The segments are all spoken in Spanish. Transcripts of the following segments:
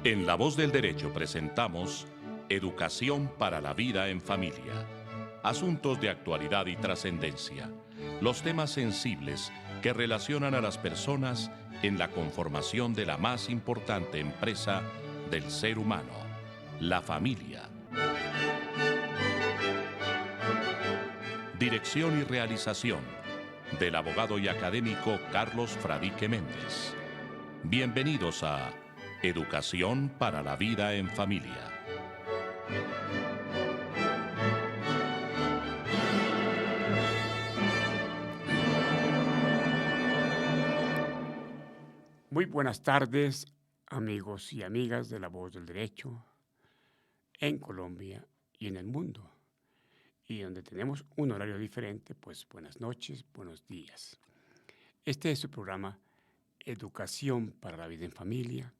En La Voz del Derecho presentamos Educación para la Vida en Familia. Asuntos de actualidad y trascendencia. Los temas sensibles que relacionan a las personas en la conformación de la más importante empresa del ser humano, la familia. Dirección y realización del abogado y académico Carlos Fradique Méndez. Bienvenidos a Educación para la Vida en Familia. Muy buenas tardes, amigos y amigas de La Voz del Derecho en Colombia y en el mundo. Y donde tenemos un horario diferente, pues buenas noches, buenos días. Este es su programa Educación para la Vida en Familia,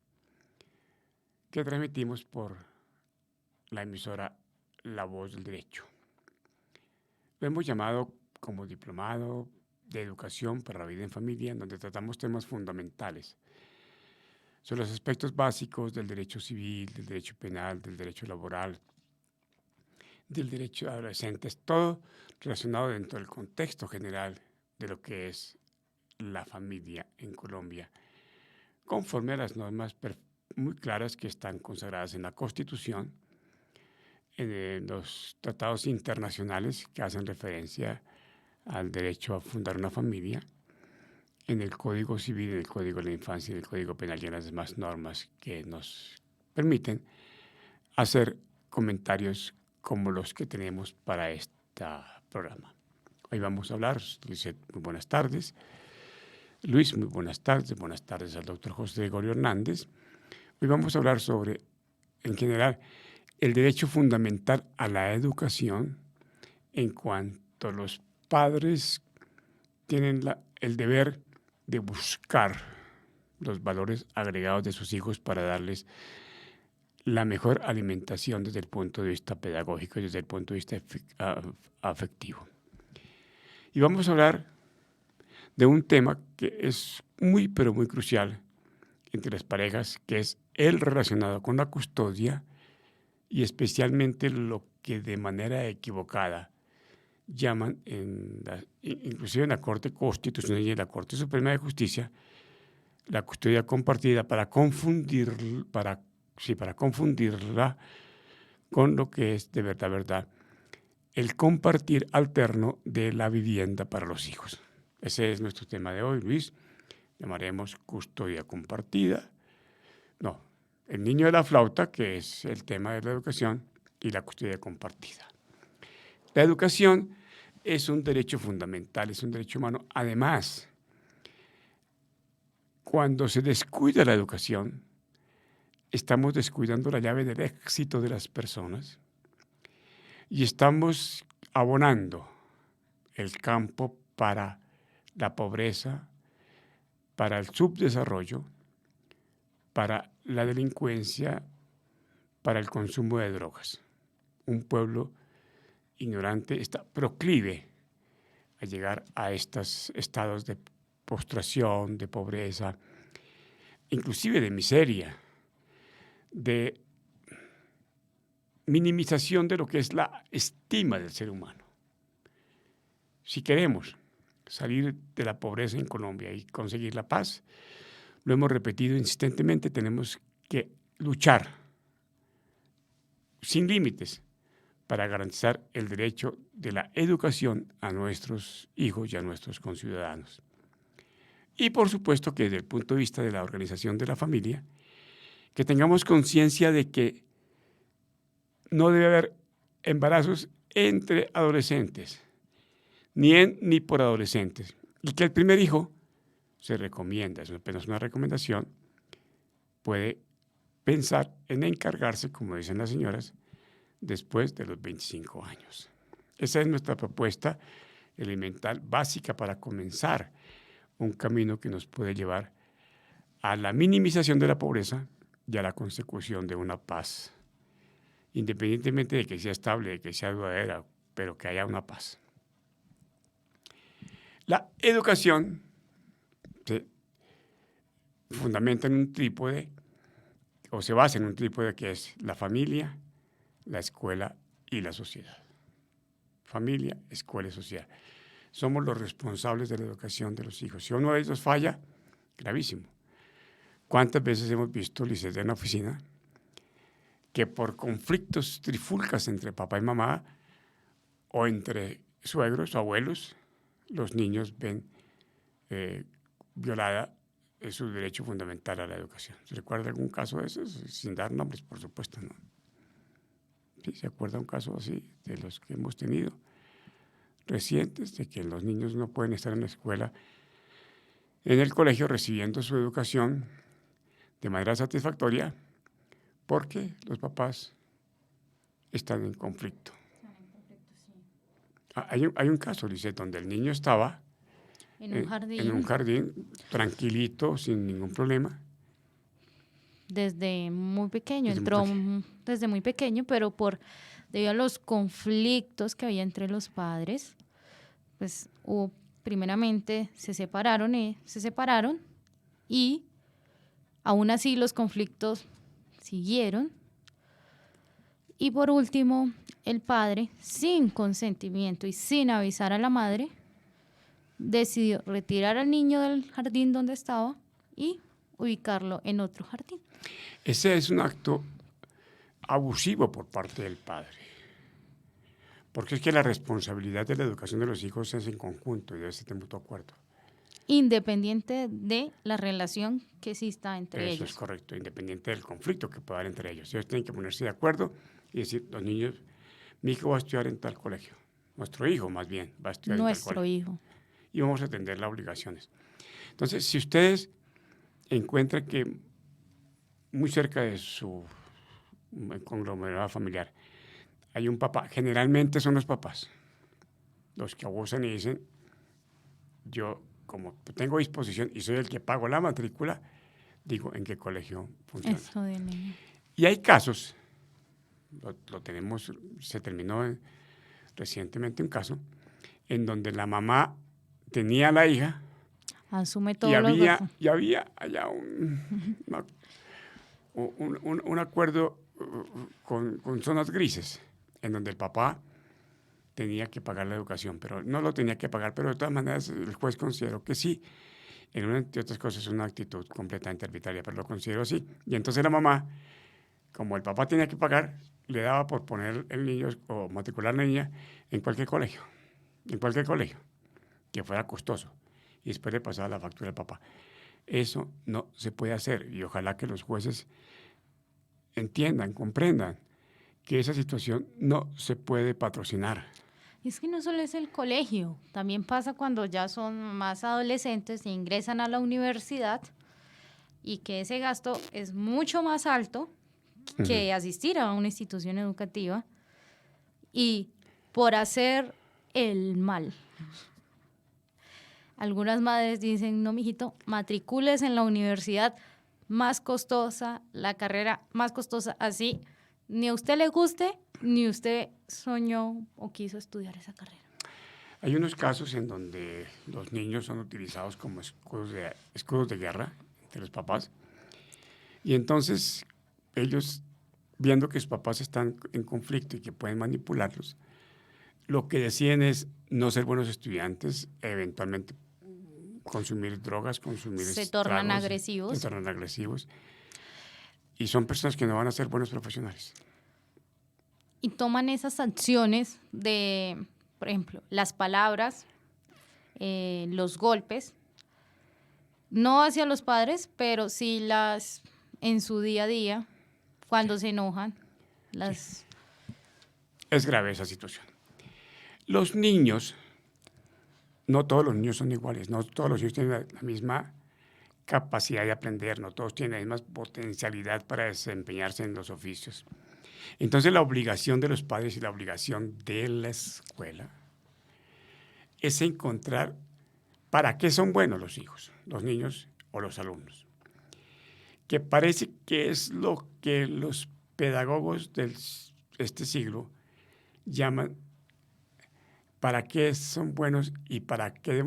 que transmitimos por la emisora La Voz del Derecho. Lo hemos llamado como diplomado de Educación para la Vida en Familia, en donde tratamos temas fundamentales sobre los aspectos básicos del derecho civil, del derecho penal, del derecho laboral, del derecho de adolescentes, todo relacionado dentro del contexto general de lo que es la familia en Colombia, conforme a las normas muy claras que están consagradas en la Constitución, en los tratados internacionales que hacen referencia al derecho a fundar una familia, en el Código Civil, en el Código de la Infancia y en el Código Penal y en las demás normas que nos permiten hacer comentarios como los que tenemos para este programa. Hoy vamos a hablar, Luis, muy buenas tardes. Luis, muy buenas tardes al doctor José Gregorio Hernández. Hoy vamos a hablar sobre, en general, el derecho fundamental a la educación en cuanto los padres tienen el deber de buscar los valores agregados de sus hijos para darles la mejor alimentación desde el punto de vista pedagógico y desde el punto de vista afectivo. Y vamos a hablar de un tema que es muy, pero muy crucial entre las parejas, que es el relacionado con la custodia y especialmente lo que de manera equivocada llaman, inclusive en la Corte Constitucional y en la Corte Suprema de Justicia, la custodia compartida para confundirla con lo que es de verdad el compartir alterno de la vivienda para los hijos. Ese es nuestro tema de hoy, Luis. Llamaremos custodia compartida. No, el niño de la flauta, que es el tema de la educación, y la custodia compartida. La educación es un derecho fundamental, es un derecho humano. Además, cuando se descuida la educación, estamos descuidando la llave del éxito de las personas y estamos abonando el campo para la pobreza, para el subdesarrollo, para la delincuencia, para el consumo de drogas. Un pueblo ignorante está proclive a llegar a estos estados de postración, de pobreza, inclusive de miseria, de minimización de lo que es la estima del ser humano. Si queremos salir de la pobreza en Colombia y conseguir la paz, lo hemos repetido insistentemente, tenemos que luchar sin límites para garantizar el derecho de la educación a nuestros hijos y a nuestros conciudadanos. Y por supuesto que desde el punto de vista de la organización de la familia, que tengamos conciencia de que no debe haber embarazos entre adolescentes, ni por adolescentes. Y que el primer hijo se recomienda, es apenas una recomendación, puede pensar en encargarse, como dicen las señoras, después de los 25 años. Esa es nuestra propuesta elemental, básica, para comenzar un camino que nos puede llevar a la minimización de la pobreza y a la consecución de una paz, independientemente de que sea estable, de que sea duradera, pero que haya una paz. La educación se fundamenta en un trípode o se basa en un trípode que es la familia, la escuela y la sociedad. Familia, escuela y sociedad. Somos los responsables de la educación de los hijos. Si uno de ellos falla, gravísimo. ¿Cuántas veces hemos visto, Lisset, en la oficina, que por conflictos, trifulcas entre papá y mamá o entre suegros o abuelos, los niños ven violada su derecho fundamental a la educación? ¿Se recuerda algún caso de esos? Sin dar nombres, por supuesto, ¿no? ¿Sí? ¿Se acuerda un caso así de los que hemos tenido recientes, de que los niños no pueden estar en la escuela, en el colegio, recibiendo su educación de manera satisfactoria porque los papás están en conflicto? Hay un caso, Lisset, donde el niño estaba en un jardín tranquilito, sin ningún problema. Desde muy pequeño, entró desde muy pequeño, pero debido a los conflictos que había entre los padres, pues primeramente se separaron y aún así los conflictos siguieron. Y por último, el padre, sin consentimiento y sin avisar a la madre, decidió retirar al niño del jardín donde estaba y ubicarlo en otro jardín. Ese es un acto abusivo por parte del padre, porque es que la responsabilidad de la educación de los hijos es en conjunto y debe ser de mutuo acuerdo. Independiente de la relación que exista entre ellos. Eso es correcto, independiente del conflicto que pueda haber entre ellos. Ellos tienen que ponerse de acuerdo y decir, los niños, mi hijo va a estudiar en tal colegio. Nuestro hijo, más bien, va a estudiar en tal colegio. Nuestro hijo. Y vamos a atender las obligaciones. Entonces, si ustedes encuentran que muy cerca de su conglomerado familiar hay un papá, generalmente son los papás los que abusan y dicen, yo como tengo disposición y soy el que pago la matrícula, digo en qué colegio funciona. Eso de niño. Y hay casos, lo tenemos, se terminó recientemente un caso, en donde la mamá tenía a la hija asume todo y había allá un acuerdo con zonas grises, en donde el papá tenía que pagar la educación, pero no lo tenía que pagar, pero de todas maneras el juez consideró que sí. En una de otras cosas es una actitud completamente arbitraria, pero lo consideró así. Y entonces la mamá, como el papá tenía que pagar, le daba por poner el niño o matricular la niña en cualquier colegio, que fuera costoso. Y después le pasaba la factura al papá. Eso no se puede hacer y ojalá que los jueces entiendan, comprendan que esa situación no se puede patrocinar. Es que no solo es el colegio, también pasa cuando ya son más adolescentes e ingresan a la universidad y que ese gasto es mucho más alto que asistir a una institución educativa y por hacer el mal. Algunas madres dicen, no, mijito, matricules en la universidad más costosa, la carrera más costosa, así ni a usted le guste, ni usted soñó o quiso estudiar esa carrera. Hay unos casos en donde los niños son utilizados como escudos de guerra entre los papás y entonces ellos, viendo que sus papás están en conflicto y que pueden manipularlos, lo que deciden es no ser buenos estudiantes, eventualmente consumir drogas, se tornan agresivos. Se tornan agresivos. Y son personas que no van a ser buenos profesionales. Y toman esas acciones de, por ejemplo, las palabras, los golpes, no hacia los padres, pero sí en su día a día, cuando se enojan. Sí. Es grave esa situación. Los niños, no todos los niños son iguales, no todos los niños tienen la misma capacidad de aprender, no todos tienen la misma potencialidad para desempeñarse en los oficios. Entonces la obligación de los padres y la obligación de la escuela es encontrar para qué son buenos los hijos, los niños o los alumnos. Que parece que es lo que los pedagogos de este siglo llaman para qué son buenos y para qué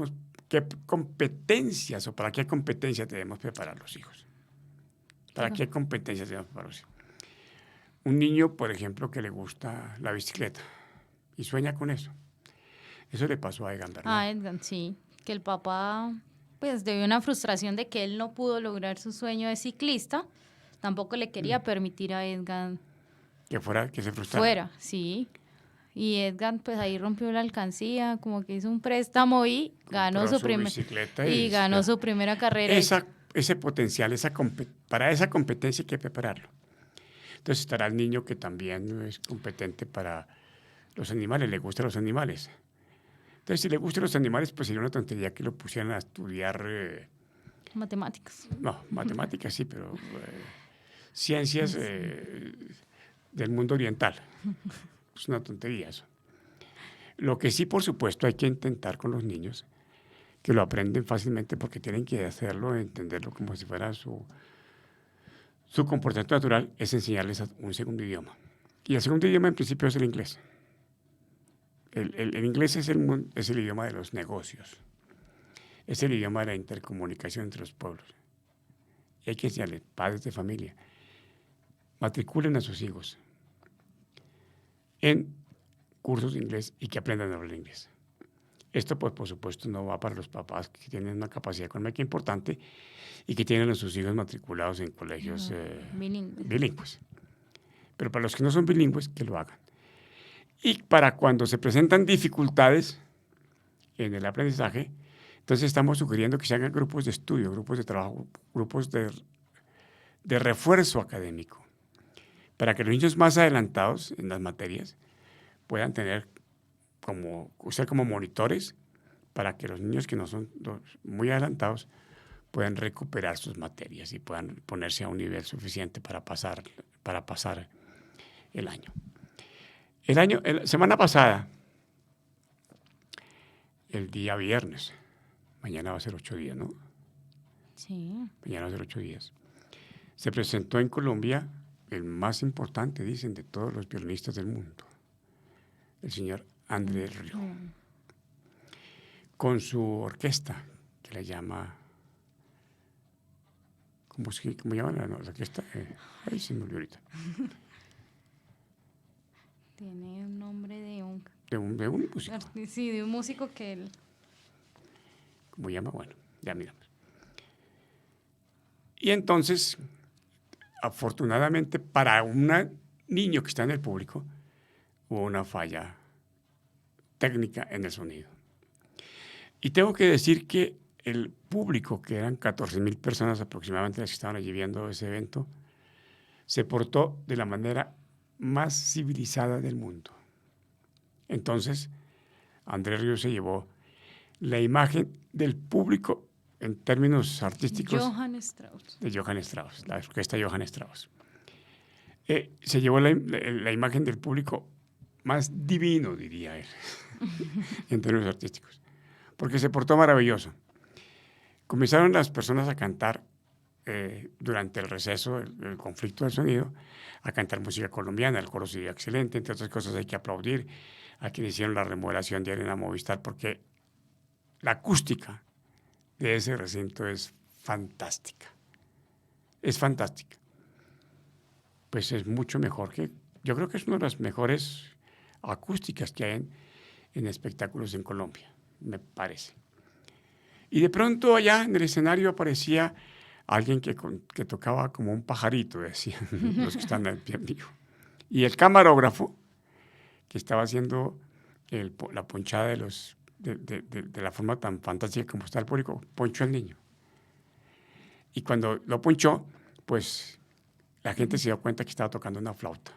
competencias debemos preparar los hijos. ¿Para qué competencias debemos prepararse? Un niño, por ejemplo, que le gusta la bicicleta y sueña con eso. Eso le pasó a Egan Bernal. Ah, Edgar, sí. Que el papá, pues, debido a una frustración de que él no pudo lograr su sueño de ciclista, tampoco le quería permitir a Edgar Que se frustrara. fuera, sí. Y Edgar, pues, ahí rompió la alcancía, como que hizo un préstamo y ganó Compró su bicicleta y ganó su primera carrera. Ese potencial, para esa competencia hay que prepararlo. Entonces estará el niño que también es competente para los animales, le gustan los animales. Entonces, si le gustan los animales, pues sería una tontería que lo pusieran a estudiar, Matemáticas. no, matemáticas sí, pero ciencias del mundo oriental. Es una tontería eso. Lo que sí, por supuesto, hay que intentar con los niños, que lo aprenden fácilmente porque tienen que hacerlo, entenderlo como si fuera su comportamiento natural, es enseñarles un segundo idioma. Y el segundo idioma en principio es el inglés. El inglés es el idioma de los negocios. Es el idioma de la intercomunicación entre los pueblos. Y hay que enseñarles, padres de familia, matriculen a sus hijos en cursos de inglés y que aprendan a hablar inglés. Esto, pues, por supuesto, no va para los papás que tienen una capacidad económica importante y que tienen a sus hijos matriculados en colegios bilingües. Pero para los que no son bilingües, que lo hagan. Y para cuando se presentan dificultades en el aprendizaje, entonces estamos sugiriendo que se hagan grupos de estudio, grupos de trabajo, grupos de refuerzo académico, para que los niños más adelantados en las materias puedan ser como monitores, para que los niños que no son muy adelantados puedan recuperar sus materias y puedan ponerse a un nivel suficiente para pasar el año. La semana pasada, el día viernes, mañana va a ser 8 días, ¿no? Sí. Mañana va a ser 8 días. Se presentó en Colombia el más importante, dicen, de todos los violinistas del mundo, el señor André Rieu, con su orquesta, que le llama, ¿cómo llama la orquesta? Ahí se me olvidó ahorita. Tiene un nombre de un músico. Sí, de un músico que él... ¿Cómo llama? Bueno, ya miramos. Y entonces, afortunadamente, para un niño que está en el público, hubo una falla técnica en el sonido. Y tengo que decir que el público, que eran 14,000 personas aproximadamente las que estaban allí viendo ese evento, se portó de la manera más civilizada del mundo. Entonces, André Rieu se llevó la imagen del público en términos artísticos de Johann Strauss, la orquesta Johann Strauss. Se llevó la imagen del público más divino, diría él, en términos artísticos, porque se portó maravilloso. Comenzaron las personas a cantar durante el receso, el conflicto del sonido, a cantar música colombiana. El coro siguió excelente, entre otras cosas hay que aplaudir a quienes hicieron la remodelación de Arena Movistar, porque la acústica de ese recinto es fantástica. Es fantástica. Pues es mucho mejor yo creo que es una de las mejores acústicas que hay en espectáculos en Colombia, me parece. Y de pronto allá en el escenario aparecía alguien que tocaba como un pajarito, decían los que están en vivo. Y el camarógrafo, que estaba haciendo la ponchada de la forma tan fantástica como está el público, ponchó al niño. Y cuando lo ponchó, pues la gente se dio cuenta que estaba tocando una flauta.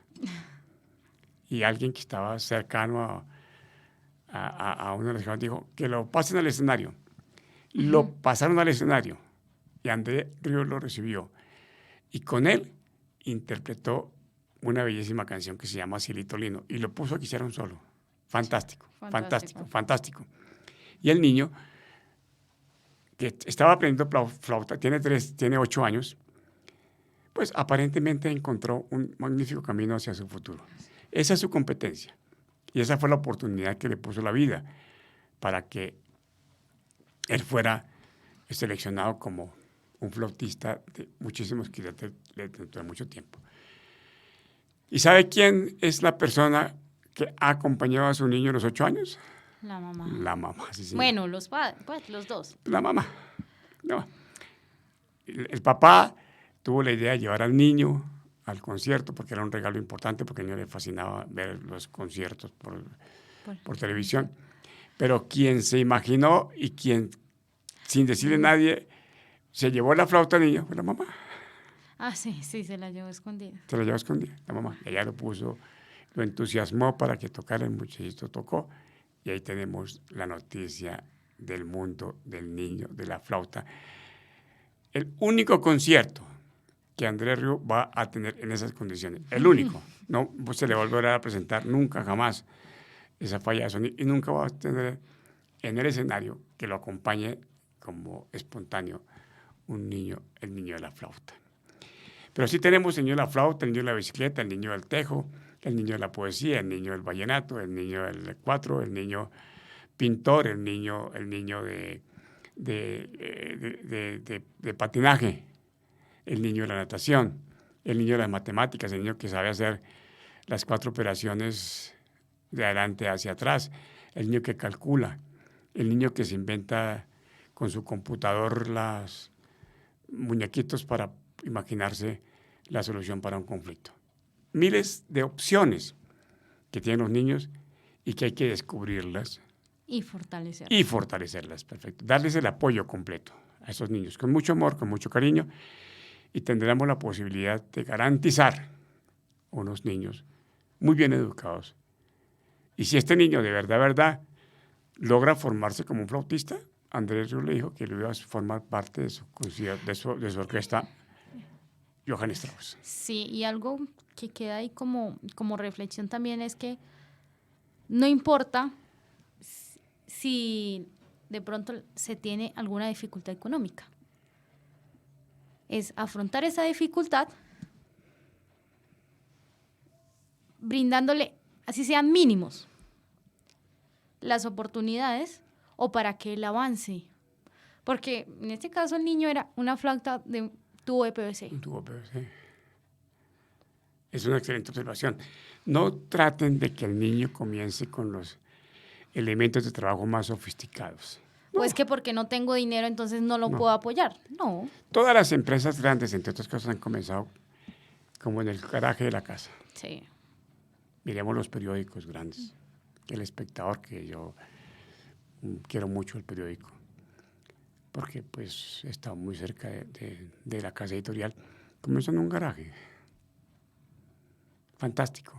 Y alguien que estaba cercano a uno de los jóvenes dijo, que lo pasen al escenario. Lo pasaron al escenario y André Rieu lo recibió. Y con él interpretó una bellísima canción que se llama Cielito Lindo y lo puso a que hiciera un solo. Fantástico, fantástico, fantástico. Y el niño, que estaba aprendiendo flauta, tiene 8 años, pues aparentemente encontró un magnífico camino hacia su futuro. Esa es su competencia. Y esa fue la oportunidad que le puso la vida para que él fuera seleccionado como un flautista de muchísimos quilates dentro de mucho tiempo. ¿Y sabe quién es la persona que ha acompañado a su niño a los 8 años? La mamá. La mamá, sí, sí. Bueno, los padres, pues los dos. La mamá. No. El papá tuvo la idea de llevar al niño al concierto porque era un regalo importante, porque al niño le fascinaba ver los conciertos por televisión. Pero quien se imaginó y quien, sin decirle a nadie, se llevó la flauta al niño fue la mamá. Ah, sí, se la llevó escondida. Se la llevó escondida, la mamá. Ella lo puso, lo entusiasmó para que tocara, el muchachito tocó. Y ahí tenemos la noticia del mundo del niño, de la flauta. El único concierto que Andrés Rieu va a tener en esas condiciones. El único. No se le volverá a presentar nunca, jamás, esa falla de sonido. Y nunca va a tener en el escenario que lo acompañe como espontáneo un niño, el niño de la flauta. Pero sí tenemos el niño de la flauta, el niño de la bicicleta, el niño del tejo, el niño de la poesía, el niño del vallenato, el niño del cuatro, el niño pintor, el niño de patinaje, el niño de la natación, el niño de las matemáticas, el niño que sabe hacer las 4 operaciones de adelante hacia atrás, el niño que calcula, el niño que se inventa con su computador los muñequitos para imaginarse la solución para un conflicto. Miles de opciones que tienen los niños y que hay que descubrirlas. Y fortalecerlas. Y fortalecerlas, perfecto. Darles el apoyo completo a esos niños, con mucho amor, con mucho cariño, y tendremos la posibilidad de garantizar unos niños muy bien educados. Y si este niño de verdad, logra formarse como un flautista, Andrés Rieu le dijo que lo iba a formar parte de su orquesta Johann Strauss. Sí, y algo que queda ahí como reflexión también es que no importa si de pronto se tiene alguna dificultad económica. Es afrontar esa dificultad brindándole, así sean mínimos, las oportunidades o para que él avance. Porque en este caso el niño era una flauta de tubo de PVC. Un tubo de PVC. Es una excelente observación. No traten de que el niño comience con los elementos de trabajo más sofisticados. No. Pues que porque no tengo dinero, entonces no lo puedo apoyar. No. Todas las empresas grandes, entre otras cosas, han comenzado como en el garaje de la casa. Sí. Miremos los periódicos grandes. El Espectador, que yo quiero mucho el periódico, porque pues está muy cerca de la casa editorial, comenzó en un garaje. Fantástico.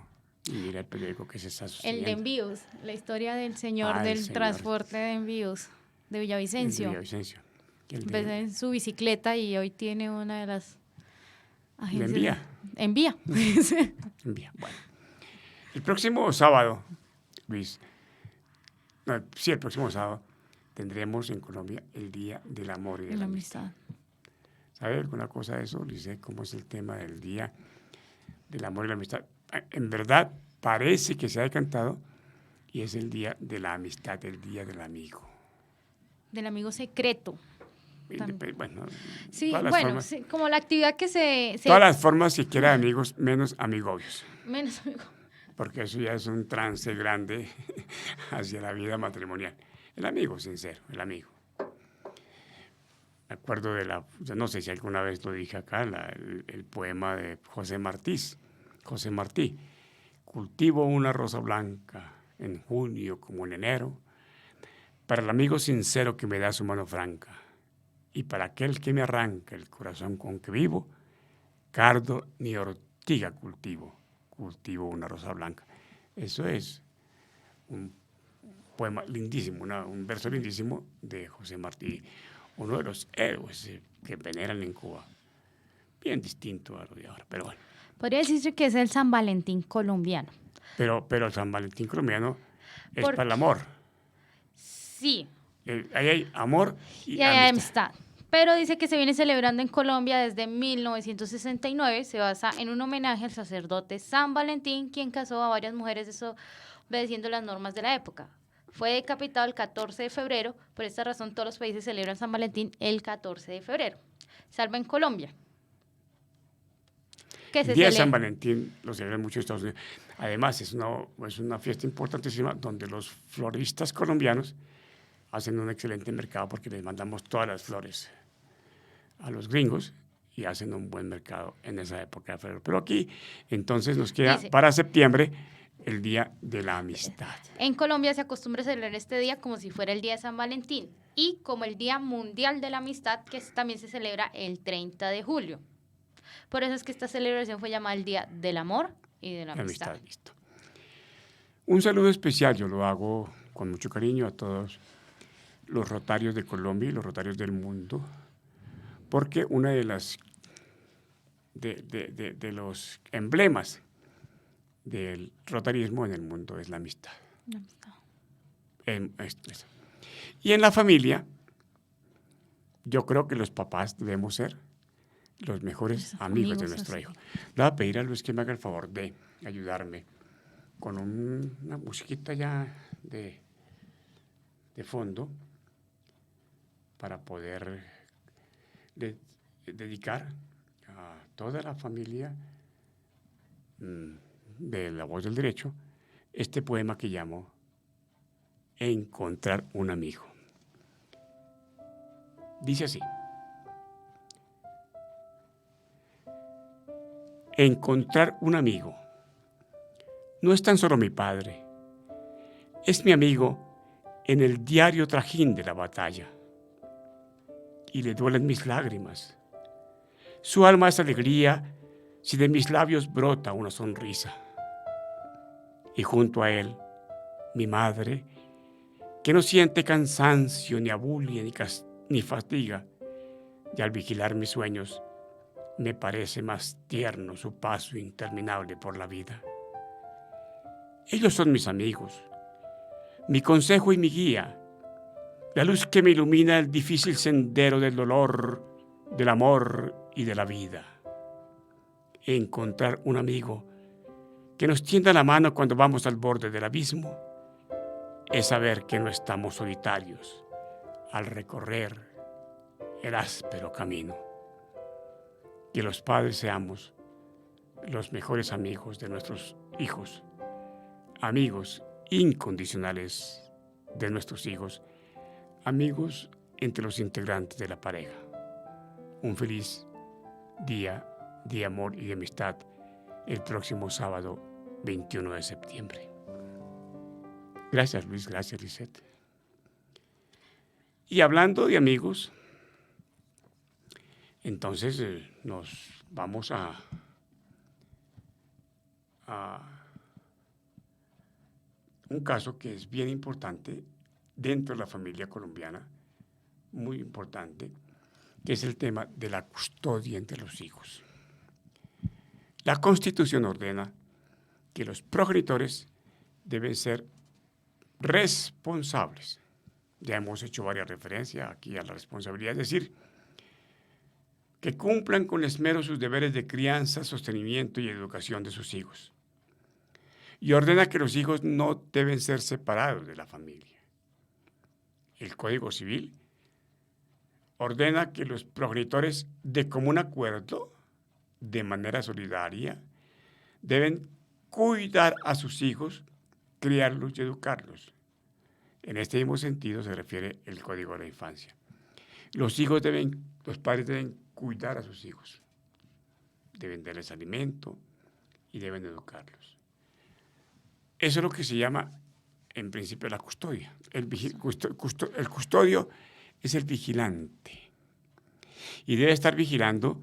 Y mira el periódico que se está sosteniendo. El de envíos, la historia del señor del transporte de envíos de Villavicencio. El de Villavicencio. Empezó en su bicicleta y hoy tiene una de las agencias. Envía. Envía. Bueno. El próximo sábado, Luis, el próximo sábado tendremos en Colombia el Día del Amor y de la Amistad. ¿Sabe alguna cosa de eso, Luis? ¿Cómo es el tema del Día del Amor y la Amistad? En verdad, parece que se ha decantado y es el Día de la Amistad, el Día del Amigo. Del amigo secreto. Bueno, sí, bueno, sí, como la actividad que se... Todas las formas siquiera de amigos, menos amigobios. Menos amigos. Porque eso ya es un trance grande hacia la vida matrimonial. El amigo sincero, el amigo. Me acuerdo no sé si alguna vez lo dije acá, el poema de José Martí. Cultivo una rosa blanca en junio como en enero, para el amigo sincero que me da su mano franca, y para aquel que me arranca el corazón con que vivo, cardo ni ortiga cultivo una rosa blanca. Eso es un poema lindísimo, un verso lindísimo de José Martí, uno de los héroes que veneran en Cuba. Bien distinto a lo de ahora, pero bueno. Podría decirse que es el San Valentín colombiano. Pero el San Valentín colombiano es para el amor. Sí. Ahí hay amor y hay amistad. Pero dice que se viene celebrando en Colombia desde 1969. Se basa en un homenaje al sacerdote San Valentín, quien casó a varias mujeres obedeciendo las normas de la época. Fue decapitado el 14 de febrero. Por esta razón, todos los países celebran San Valentín el 14 de febrero. salvo en Colombia. Que se El día de San celebra. Valentín lo celebran mucho en Estados Unidos. Además, es una fiesta importantísima donde los floristas colombianos hacen un excelente mercado porque les mandamos todas las flores a los gringos y hacen un buen mercado en esa época de febrero. Pero aquí, entonces, nos queda Dice, para septiembre el Día de la Amistad. en Colombia se acostumbra a celebrar este día como si fuera el día de San Valentín y como el Día Mundial de la Amistad, que también se celebra el 30 de julio. Por eso es que esta celebración fue llamada el Día del Amor y de la Amistad. Listo. Un saludo especial, yo lo hago con mucho cariño a todos los rotarios de Colombia y los rotarios del mundo, porque una de las de los emblemas del rotarismo en el mundo es la amistad. La amistad. Eso. Y en la familia, yo creo que los papás debemos ser los mejores amigos de nuestro hijo. Le voy a pedir a Luis que me haga el favor de ayudarme con una musiquita ya de fondo para poder dedicar a toda la familia de La Voz del Derecho este poema que llamo Encontrar un amigo. Dice así: encontrar un amigo no es tan solo mi padre, es mi amigo en el diario trajín de la batalla. Y le duelen mis lágrimas. Su alma es alegría si de mis labios brota una sonrisa. Y junto a él, mi madre, que no siente cansancio, ni abulia, ni fatiga, y al vigilar mis sueños, me parece más tierno su paso interminable por la vida. Ellos son mis amigos, mi consejo y mi guía, la luz que me ilumina el difícil sendero del dolor, del amor y de la vida. Encontrar un amigo que nos tienda la mano cuando vamos al borde del abismo es saber que no estamos solitarios al recorrer el áspero camino. Que los padres seamos los mejores amigos de nuestros hijos, amigos incondicionales de nuestros hijos, amigos entre los integrantes de la pareja. Un feliz día de amor y de amistad el próximo sábado 21 de septiembre. Gracias, Luis. Gracias, Lisette. Y hablando de amigos, entonces nos vamos a un caso que es bien importante dentro de la familia colombiana, muy importante, que es el tema de la custodia entre los hijos. La Constitución ordena que los progenitores deben ser responsables. Ya hemos hecho varias referencias aquí a la responsabilidad, es decir, que cumplan con esmero sus deberes de crianza, sostenimiento y educación de sus hijos. Y ordena que los hijos no deben ser separados de la familia. El Código Civil ordena que los progenitores, de común acuerdo, de manera solidaria, deben cuidar a sus hijos, criarlos y educarlos. En este mismo sentido se refiere el Código de la Infancia. Los padres deben cuidar a sus hijos, deben darles alimento y deben educarlos. Eso es lo que se llama, en principio, la custodia. El custodio es el vigilante y debe estar vigilando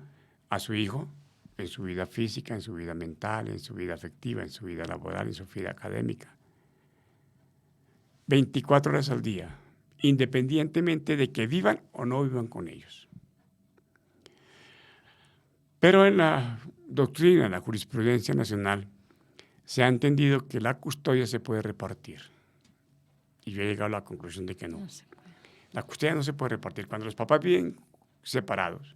a su hijo en su vida física, en su vida mental, en su vida afectiva, en su vida laboral, en su vida académica. 24 horas al día, independientemente de que vivan o no vivan con ellos. Pero en la doctrina, en la jurisprudencia nacional, se ha entendido que la custodia se puede repartir. Y yo he llegado a la conclusión de que no. No se puede. La custodia no se puede repartir. Cuando los papás viven separados,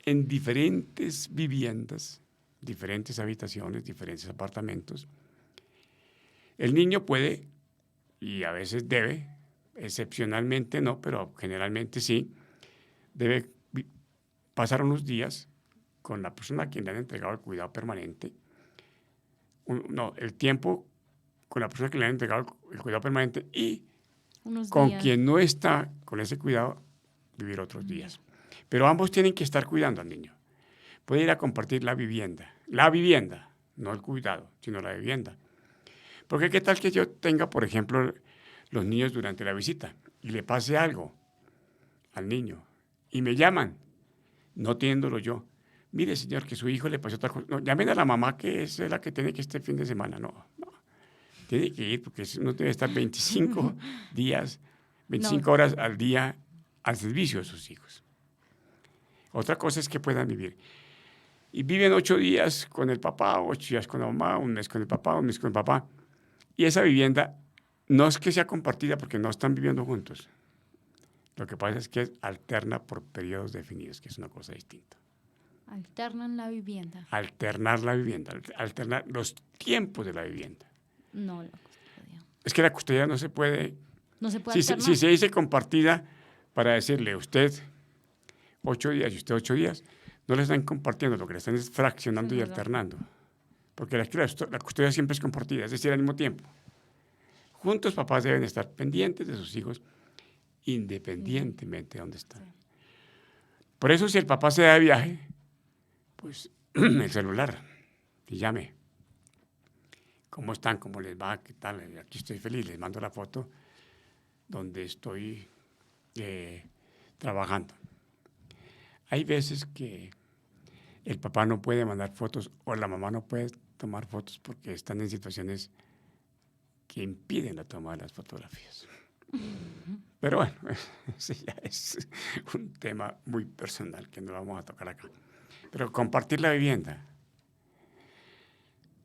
en diferentes viviendas, diferentes habitaciones, diferentes apartamentos, el niño puede, y a veces debe, excepcionalmente no, pero generalmente sí, debe pasar unos días con la persona a quien le han entregado el cuidado permanente, el tiempo con la persona que le han entregado el cuidado permanente y Unos con días. quien no está con ese cuidado, vivir otros días. Pero ambos tienen que estar cuidando al niño. Puede ir a compartir la vivienda, no el cuidado, sino la vivienda. Porque qué tal que yo tenga, por ejemplo, los niños durante la visita y le pase algo al niño y me llaman, no teniéndolo yo. Mire, señor, que su hijo le pasó otra cosa. No, llamen a la mamá que es la que tiene que este fin de semana. No. Tiene que ir porque uno debe estar 25 días, 25 horas al día al servicio de sus hijos. Otra cosa es que puedan vivir. Y viven 8 días con el papá, 8 días con la mamá, un mes con el papá, un mes con el papá. Y esa vivienda no es que sea compartida porque no están viviendo juntos. Lo que pasa es que es alterna por periodos definidos, que es una cosa distinta. Alternan la vivienda. Alternar la vivienda, alternar los tiempos de la vivienda. No, la custodia. Es que la custodia no se puede... No se puede alternar. Si se dice compartida para decirle usted 8 días y usted 8 días, no le están compartiendo, lo que le están es fraccionando y alternando. Porque la custodia siempre es compartida, es decir, al mismo tiempo. Juntos papás deben estar pendientes de sus hijos independientemente de dónde están. Sí. Por eso si el papá se da de viaje, pues el celular, y llame. ¿Cómo están? ¿Cómo les va? ¿Qué tal? Aquí estoy feliz, les mando la foto donde estoy trabajando. Hay veces que el papá no puede mandar fotos o la mamá no puede tomar fotos porque están en situaciones que impiden la toma de las fotografías. Pero bueno, ese ya es un tema muy personal que no vamos a tocar acá. Pero compartir la vivienda.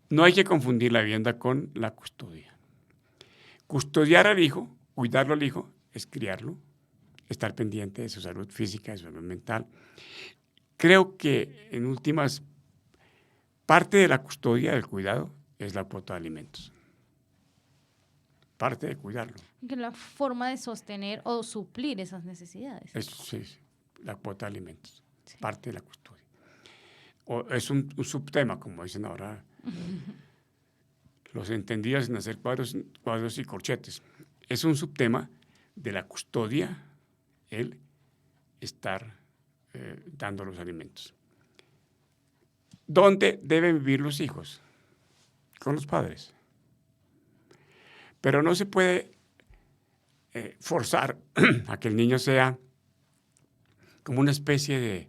No hay que confundir la vivienda con la custodia. Custodiar al hijo, cuidarlo al hijo, es criarlo, estar pendiente de su salud física, de su salud mental. Creo que, en últimas, parte de la custodia, del cuidado, es la cuota de alimentos. Parte de cuidarlo. Que la forma de sostener o suplir esas necesidades. Sí, la cuota de alimentos. Sí. Parte de la custodia. O es un subtema, como dicen ahora los entendidos en hacer cuadros y corchetes. Es un subtema de la custodia, el estar dando los alimentos. ¿Dónde deben vivir los hijos? Con los padres. Pero no se puede forzar a que el niño sea como una especie de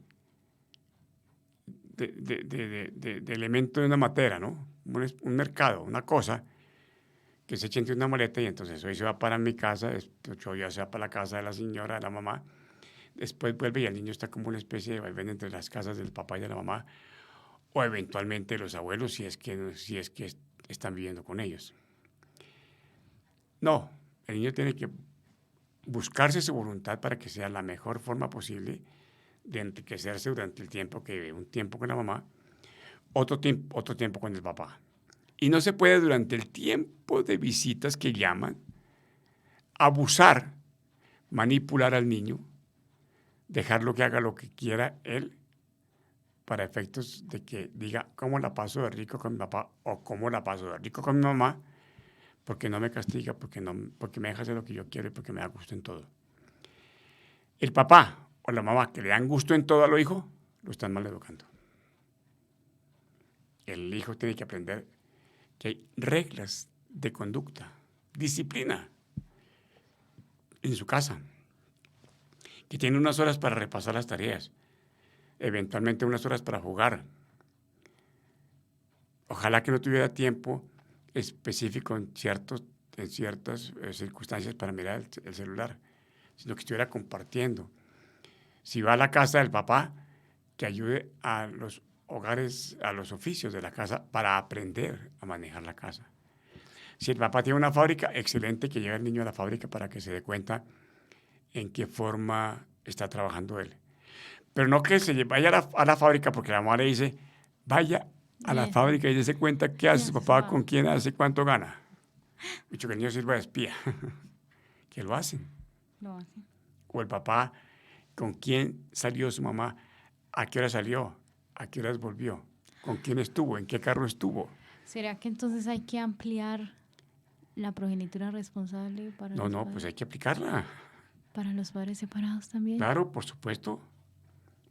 elemento de una matera, ¿no? Un mercado, una cosa que se echa entre una maleta y entonces hoy se va para mi casa, después ya se va para la casa de la señora, de la mamá, después vuelve y el niño está como una especie de vaivén entre las casas del papá y de la mamá, o eventualmente los abuelos si es que están viviendo con ellos. No, el niño tiene que buscarse su voluntad para que sea la mejor forma posible de enriquecerse durante el tiempo que vive, un tiempo con la mamá, otro tiempo con el papá. Y no se puede durante el tiempo de visitas que llaman abusar, manipular al niño, dejarlo que haga lo que quiera él para efectos de que diga cómo la paso de rico con mi papá o cómo la paso de rico con mi mamá, porque no me castiga, porque me deja hacer lo que yo quiero y porque me da gusto en todo. El papá o la mamá que le dan gusto en todo a los hijos, lo están mal educando. El hijo tiene que aprender que hay reglas de conducta, disciplina en su casa, que tiene unas horas para repasar las tareas, eventualmente unas horas para jugar. Ojalá que no tuviera tiempo específico en ciertas circunstancias para mirar el celular, sino que estuviera compartiendo. Si va a la casa del papá, que ayude a los hogares, a los oficios de la casa para aprender a manejar la casa. Si el papá tiene una fábrica, excelente que lleve al niño a la fábrica para que se dé cuenta en qué forma está trabajando él. Pero no que se vaya a la fábrica porque la mamá le dice, vaya a la fábrica y dése cuenta qué hace su papá, con quién hace, cuánto gana. Dicho que el niño sirva de espía. Que lo hacen. Lo hacen. O el papá, con quién salió su mamá ¿A qué hora salió? ¿A qué horas volvió? ¿Con quién estuvo? ¿En qué carro estuvo? ¿Será que entonces hay que ampliar la progenitura responsable para No, los no, pues padres? hay que aplicarla. Para los padres separados también. Claro, por supuesto.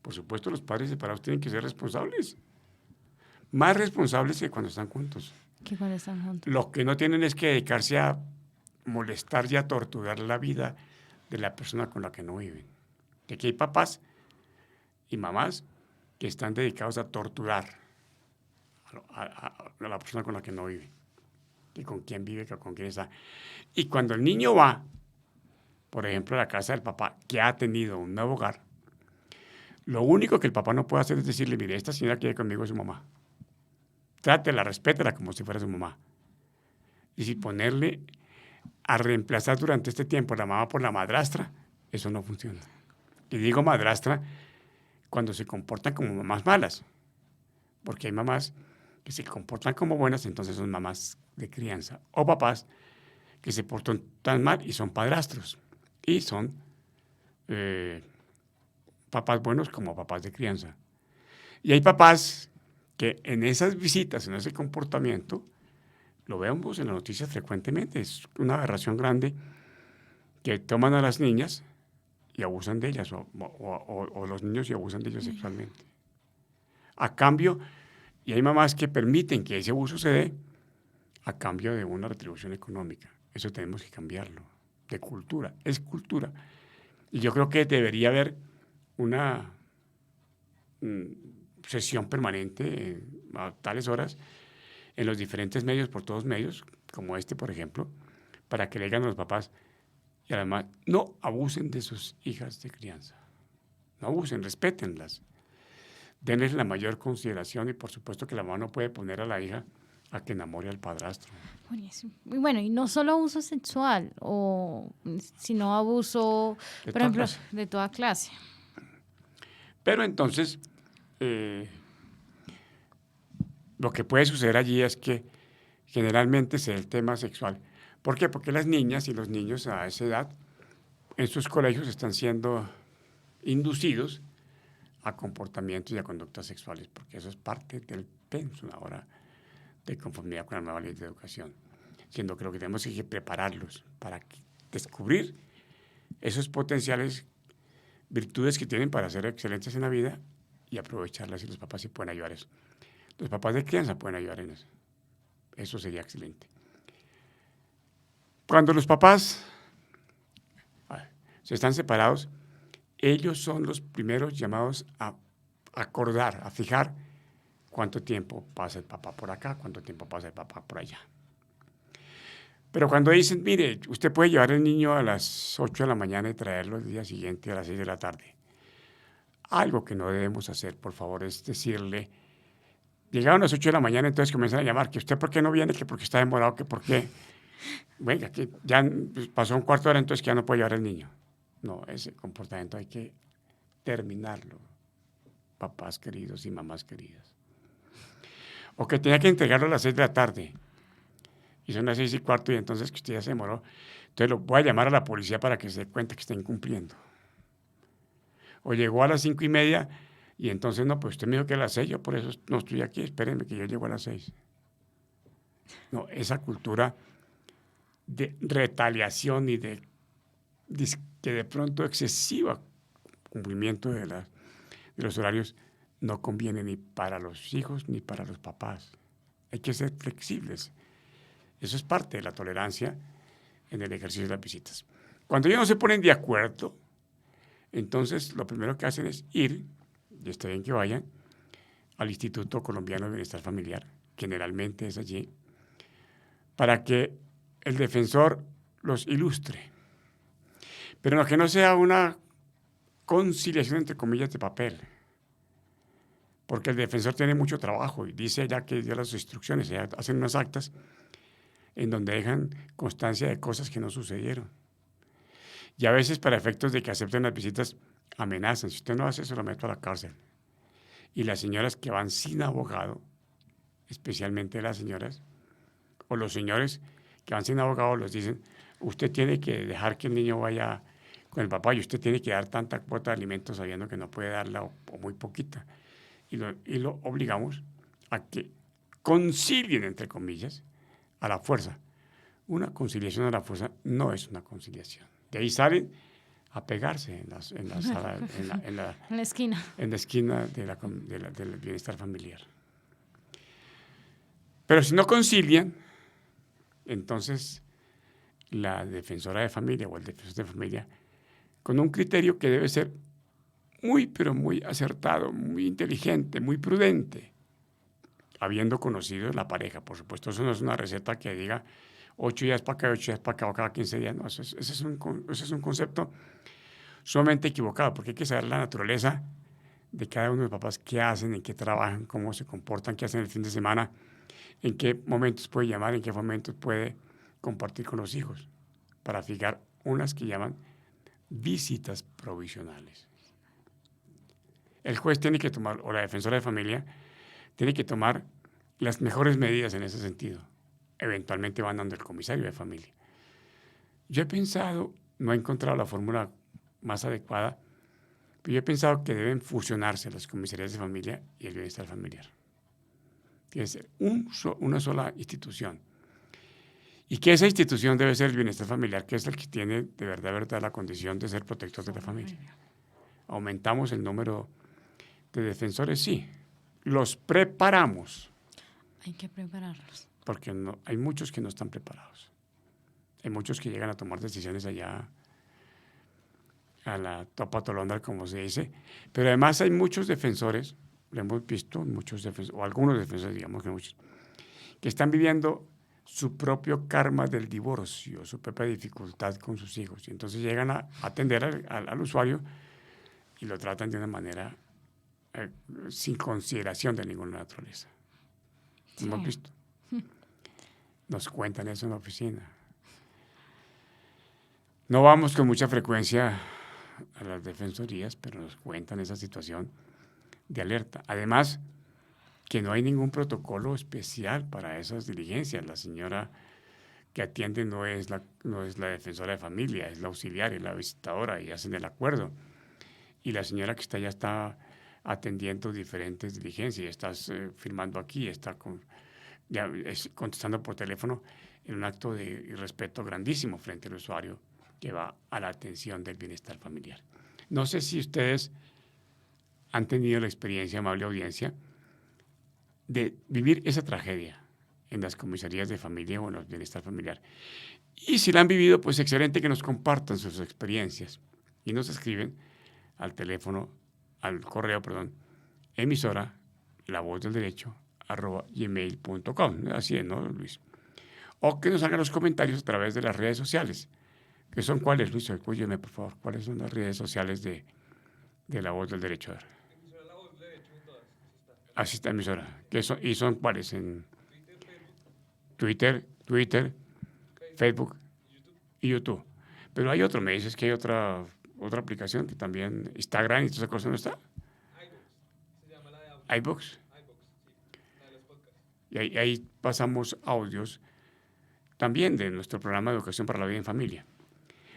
Por supuesto, los padres separados tienen que ser responsables. Más responsables que cuando están juntos. Que cuando están juntos. Lo que no tienen es que dedicarse a molestar y a torturar la vida de la persona con la que no viven. Que aquí hay papás y mamás que están dedicados a torturar a la persona con la que no vive, que con quién vive, que con quién está. Y cuando el niño va, por ejemplo, a la casa del papá, que ha tenido un nuevo hogar, lo único que el papá no puede hacer es decirle, mire, esta señora que vive conmigo es su mamá. Trátela, respétela como si fuera su mamá. Y si ponerle a reemplazar durante este tiempo la mamá por la madrastra, eso no funciona. Y digo madrastra cuando se comportan como mamás malas, porque hay mamás que se comportan como buenas, entonces son mamás de crianza, o papás que se portan tan mal y son padrastros, y son papás buenos como papás de crianza. Y hay papás que en esas visitas, en ese comportamiento, lo vemos en las noticias frecuentemente, es una aberración grande, que toman a las niñas y abusan de ellas, o los niños y abusan de ellos sexualmente. A cambio, y hay mamás que permiten que ese abuso se dé a cambio de una retribución económica. Eso tenemos que cambiarlo, de cultura, es cultura. Y yo creo que debería haber una sesión permanente a tales horas en los diferentes medios, por todos medios, como este, por ejemplo, para que le digan a los papás y además no abusen de sus hijas de crianza. No abusen, respétenlas. Denles la mayor consideración y por supuesto que la mamá no puede poner a la hija a que enamore al padrastro. Buenísimo. Y bueno, y no solo abuso sexual, sino abuso, De por toda ejemplo, clase. de toda clase. Pero entonces, lo que puede suceder allí es que generalmente se da el tema sexual. ¿Por qué? Porque las niñas y los niños a esa edad en sus colegios están siendo inducidos a comportamientos y a conductas sexuales, porque eso es parte del pensum ahora de conformidad con la nueva ley de educación, siendo que lo que tenemos es que prepararlos para descubrir esos potenciales virtudes que tienen para ser excelentes en la vida y aprovecharlas, y los papás sí pueden ayudar en eso. Los papás de crianza pueden ayudar en eso. Eso sería excelente. Cuando los papás se están separados, ellos son los primeros llamados a acordar, a fijar cuánto tiempo pasa el papá por acá, cuánto tiempo pasa el papá por allá. Pero cuando dicen, mire, usted puede llevar al niño a las 8 de la mañana y traerlo el día siguiente a las 6 de la tarde. Algo que no debemos hacer, por favor, es decirle, llegaron a las 8 de la mañana, entonces comienzan a llamar, que usted por qué no viene, que porque está demorado, que por qué. Venga, que ya pasó un cuarto de hora, entonces que ya no puede llevar al niño. No, ese comportamiento hay que terminarlo, papás queridos y mamás queridas. O que tenía que entregarlo a las 6 de la tarde, y son las 6:15, y entonces que usted ya se demoró. Entonces lo voy a llamar a la policía para que se dé cuenta que está incumpliendo. O llegó a las 5:30, y entonces, no, pues usted me dijo que a las 6, yo por eso no estoy aquí, espérenme que yo llego a las 6. No, esa cultura de retaliación y de que de pronto excesiva cumplimiento de los horarios no conviene ni para los hijos ni para los papás. Hay que ser flexibles. Eso es parte de la tolerancia en el ejercicio de las visitas. Cuando ellos no se ponen de acuerdo, entonces lo primero que hacen es ir, y está bien que vayan, al Instituto Colombiano de Bienestar Familiar, generalmente es allí, para que el defensor los ilustre. Pero que no sea una conciliación entre comillas de papel, porque el defensor tiene mucho trabajo y dice ya que dio las instrucciones, ya hacen unas actas en donde dejan constancia de cosas que no sucedieron. Y a veces para efectos de que acepten las visitas amenazan, si usted no hace eso lo meto a la cárcel. Y las señoras que van sin abogado, especialmente las señoras, o los señores que van sin abogado, les dicen, usted tiene que dejar que el niño vaya con el papá, y usted tiene que dar tanta cuota de alimentos sabiendo que no puede darla o muy poquita. Y lo obligamos a que concilien, entre comillas, a la fuerza. Una conciliación a la fuerza no es una conciliación. De ahí salen a pegarse en la sala, en la esquina. En la esquina del bienestar familiar. Pero si no concilian, entonces la defensora de familia o el defensor de familia, con un criterio que debe ser muy, pero muy acertado, muy inteligente, muy prudente, habiendo conocido la pareja, por supuesto. Eso no es una receta que diga 8 días para acá, 8 días para acá, o cada 15 días. No, ese es un concepto sumamente equivocado, porque hay que saber la naturaleza de cada uno de los papás, qué hacen, en qué trabajan, cómo se comportan, qué hacen el fin de semana, en qué momentos puede llamar, en qué momentos puede compartir con los hijos, para fijar unas que llaman visitas provisionales. El juez tiene que tomar, o la defensora de familia, tiene que tomar las mejores medidas en ese sentido. Eventualmente van dando el comisario de familia. Yo he pensado, no he encontrado la fórmula más adecuada, pero yo he pensado que deben fusionarse las comisarías de familia y el bienestar familiar. Debe ser una sola institución. Y que esa institución debe ser el bienestar familiar, que es el que tiene de verdad la condición de ser protector de la familia. Aumentamos el número de defensores, sí. Los preparamos. Hay que prepararlos. Porque hay muchos que no están preparados. Hay muchos que llegan a tomar decisiones allá a la topa tolondra, como se dice. Pero además hay muchos defensores, lo hemos visto, muchos defensores, o algunos defensores, digamos que muchos, que están viviendo su propio karma del divorcio, su propia dificultad con sus hijos. Y entonces llegan a atender al usuario y lo tratan de una manera sin consideración de ninguna naturaleza. Sí. Hemos visto. Nos cuentan eso en la oficina. No vamos con mucha frecuencia a las defensorías, pero nos cuentan esa situación de alerta. Además, que no hay ningún protocolo especial para esas diligencias. La señora que atiende no es la defensora de familia, es la auxiliar, es la visitadora, y hacen el acuerdo. Y la señora que está ya está atendiendo diferentes diligencias, estás firmando aquí, está contestando por teléfono, en un acto de irrespeto grandísimo frente al usuario que va a la atención del bienestar familiar. No sé si ustedes han tenido la experiencia, amable audiencia, de vivir esa tragedia en las comisarías de familia o en el bienestar familiar. Y si la han vivido, pues excelente que nos compartan sus experiencias y nos escriben al correo, emisora, lavozdelderecho@gmail.com. Así es, ¿no, Luis? O que nos hagan los comentarios a través de las redes sociales. ¿Que son cuáles, Luis? Escúcheme, por favor. ¿Cuáles son las redes sociales de La Voz del Derecho? Emisora La Voz del Derecho en todas. Así está, emisora. ¿Y son cuáles? En Twitter, Facebook y YouTube. Pero hay otro, me dices que hay otra aplicación que también, Instagram y toda esa cosa, ¿no está? iVoox, se llama la de iVoox. iVoox, sí, la de los podcasts. Y ahí pasamos audios también de nuestro programa de Educación para la Vida en Familia.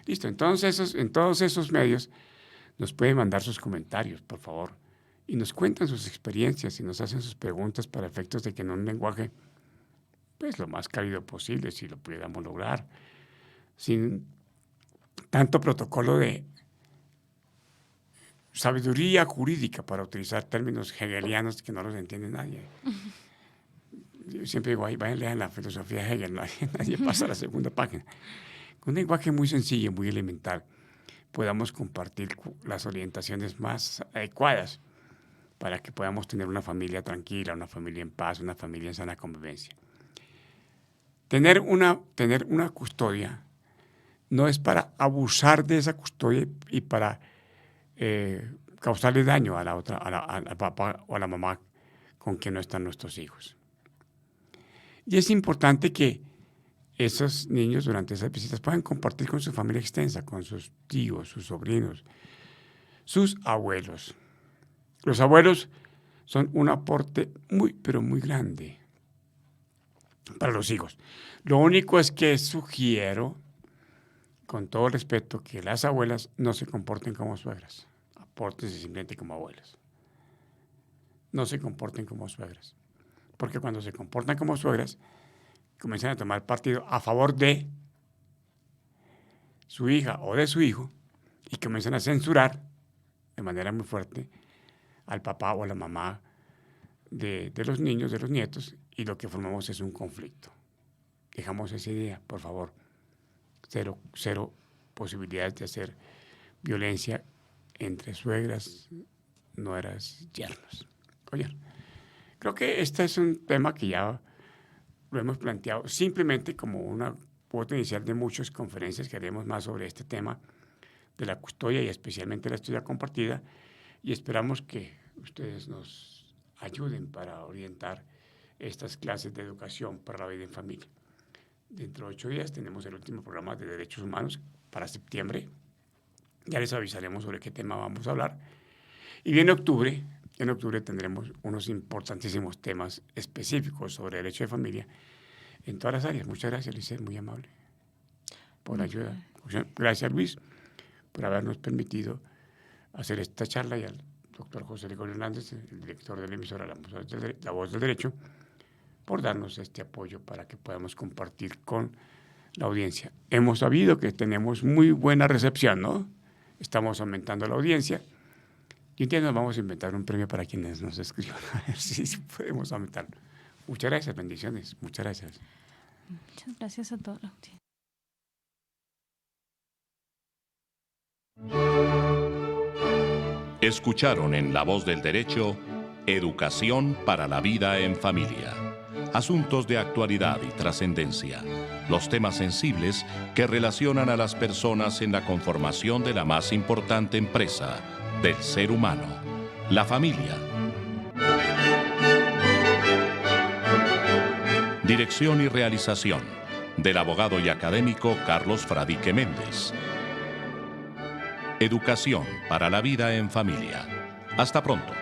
Listo, entonces en todos esos medios nos pueden mandar sus comentarios, por favor, y nos cuentan sus experiencias y nos hacen sus preguntas para efectos de que en un lenguaje, pues lo más cálido posible, si lo pudiéramos lograr, sin tanto protocolo de sabiduría jurídica para utilizar términos hegelianos que no los entiende nadie. Yo siempre digo, ahí vayan, lean la filosofía de Hegel, nadie pasa a la segunda página. Con un lenguaje muy sencillo, muy elemental, podamos compartir las orientaciones más adecuadas para que podamos tener una familia tranquila, una familia en paz, una familia en sana convivencia. Tener una custodia no es para abusar de esa custodia y para causarle daño a la otra, al papá o a la mamá con quien no están nuestros hijos. Y es importante que esos niños durante esas visitas puedan compartir con su familia extensa, con sus tíos, sus sobrinos, sus abuelos. Los abuelos son un aporte muy, pero muy grande para los hijos. Lo único es que sugiero con todo respeto, que las abuelas no se comporten como suegras. Apórtense simplemente como abuelas. No se comporten como suegras. Porque cuando se comportan como suegras, comienzan a tomar partido a favor de su hija o de su hijo y comienzan a censurar de manera muy fuerte al papá o a la mamá de los niños, de los nietos, y lo que formamos es un conflicto. Dejamos esa idea, por favor. Cero posibilidades de hacer violencia entre suegras, nueras, yernos. Oye, creo que este es un tema que ya lo hemos planteado simplemente como una cuota inicial de muchas conferencias que haremos más sobre este tema de la custodia y especialmente la custodia compartida, y esperamos que ustedes nos ayuden para orientar estas clases de educación para la vida en familia. Dentro de 8 días tenemos el último programa de derechos humanos para septiembre. Ya les avisaremos sobre qué tema vamos a hablar. Y en octubre tendremos unos importantísimos temas específicos sobre derecho de familia en todas las áreas. Muchas gracias, Lisset, muy amable por la ayuda. Gracias, Luis, por habernos permitido hacer esta charla, y al doctor José Gregorio Hernández, el director de la emisora La Voz del Derecho, por darnos este apoyo para que podamos compartir con la audiencia. Hemos sabido que tenemos muy buena recepción, ¿no? Estamos aumentando la audiencia. Y entiendo, vamos a inventar un premio para quienes nos escriban. A ver si podemos aumentarlo. Muchas gracias, bendiciones. Muchas gracias. Muchas gracias a todos. Escucharon en La Voz del Derecho, Educación para la Vida en Familia. Asuntos de actualidad y trascendencia. Los temas sensibles que relacionan a las personas en la conformación de la más importante empresa del ser humano, la familia. Dirección y realización del abogado y académico Carlos Fradique Méndez. Educación para la vida en familia. Hasta pronto.